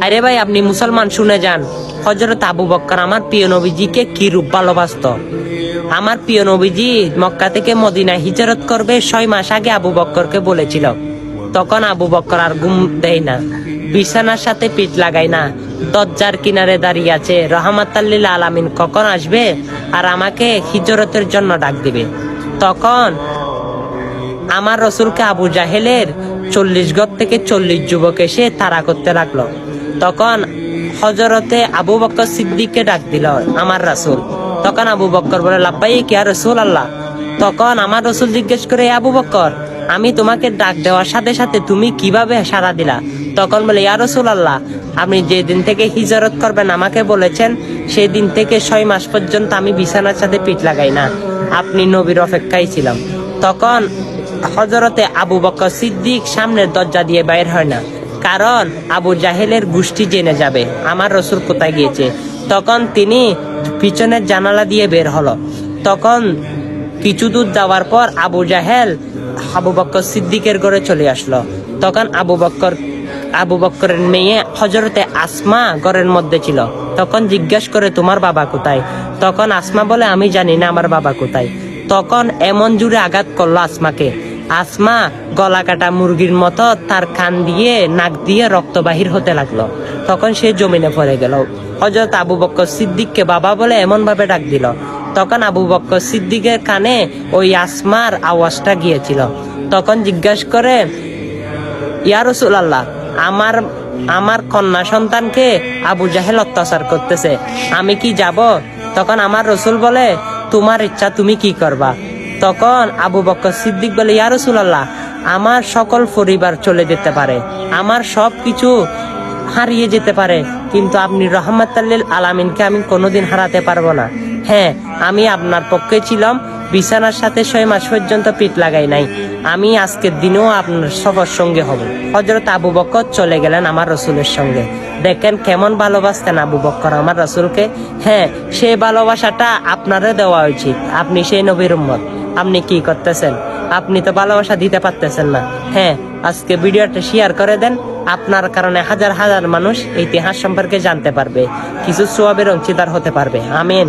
আরে ভাই, আপনি মুসলমান, শুনে যান। হযরত আবু বকর আমার প্রিয় নবীজিকে কি রূপ ভালোবাসতো। আমার প্রিয় নবীজি মক্কা থেকে মদিনায় হিজরত করবে 6 মাস আগে আবু বকরকে বলেছিল। তখন আবু বকর আর ঘুম দেয় না, বিছানার সাথে পিঠ লাগায় না, দরজার কিনারে দাঁড়িয়ে আছে রহমাতাল লিল আলামিন কখন আসবে আর আমাকে হিজরতের জন্য ডাক দিবে। তখন আমার রসুলকে আবু জাহেলের 40 গজ থেকে 40 যুবক এসে তাড়া করতে লাগলো। তখন হযরতে আবু বকর সিদ্দিককে ডাক দিল আমার রাসূল। তখন আবু বকর বলে, লাব্বাইক ইয়া রাসূলুল্লাহ। তখন আমার রসুল জিজ্ঞেস করে, আবু বকর, আমি তোমাকে ডাক দেওয়ার সাথে সাথে তুমি কিভাবে সাড়া দিলা? তখন বলে, ইয়া রাসূলুল্লাহ, আপনি যে দিন থেকে হিজরত করবেন আমাকে বলেছেন, সেই দিন থেকে 6 মাস পর্যন্ত আমি বিছানার সাথে পিঠ লাগাই না, আপনি নবীর অপেক্ষায় ছিলাম। তখন হযরতে আবু বকর সিদ্দিক সামনের দরজা দিয়ে বাইর হয় না, কারণ আবু জাহেলের গোষ্ঠী জেনে যাবে আমার রসুল কোথায় গিয়েছে। তখন তিনি পিছনের জানালা দিয়ে বের হলো। তখন কিছু দূর যাওয়ার পর আবু জাহেল আবু বকর সিদ্দিকের ঘরে চলে আসলো। তখন আবু বকরের মেয়ে হযরতে আসমা ঘরের মধ্যে ছিল। তখন জিজ্ঞাসা করে, তোমার বাবা কোথায়? তখন আসমা বলে, আমি জানি না আমার বাবা কোথায়। তখন এমন জুড়ে আঘাত করলো আসমাকে, আসমা গলা কাটা মুরগির মতো তার কান দিয়ে নাক দিয়ে রক্ত বাহির হতে লাগলো। তখন সে জমিনে পড়ে গেল। হযরত আবু বকর সিদ্দিককে বাবা বলে এমন ভাবে ডাক দিল। তখন আবু বকর সিদ্দিকের কানে ওই আসমার আওয়াজটা গিয়েছিল। তখন জিজ্ঞাসা করে, ইয়া রাসূলুল্লাহ, আমার কন্যা সন্তানকে আবু জাহেল অত্যাচার করতেছে, আমি কি যাব? তখন আমার রসুল বলে, তোমার ইচ্ছা, তুমি কি করবা? তখন আবু বকর সিদ্দিক বলে, ইয়া রাসূলুল্লাহ, আমার সকল পরিবার চলে যেতে পারে, আমার সব কিছু হারিয়ে যেতে পারে, কিন্তু আপনি রহমাতাল লিল আলামিনকে আমি কোনোদিন হারাতে পারবো না। হ্যাঁ, আমি আপনার পক্ষে ছিলাম, বিছানার সাথে 6 মাস পর্যন্ত পিঠ লাগাই নাই, আমি আজকের দিনেও আপনার সবার সঙ্গে হব। হযরত আবু বকর চলে গেলেন আমার রসুলের সঙ্গে। দেখেন কেমন ভালোবাসতেন আবু বকর আমার রসুলকে। হ্যাঁ, সেই ভালোবাসাটা আপনারও দেওয়া উচিত। আপনি সেই নবীর উম্মত, আপনি কি করতেছেন? আপনি তো ভালোবাসা দিতে পারতেছেন না। হ্যাঁ, আজকে ভিডিওটা শেয়ার করে দেন, আপনার কারণে হাজার হাজার মানুষ ইতিহাস সম্পর্কে জানতে পারবে, কিছু সওয়াবের অংশীদার হতে পারবে। আমিন।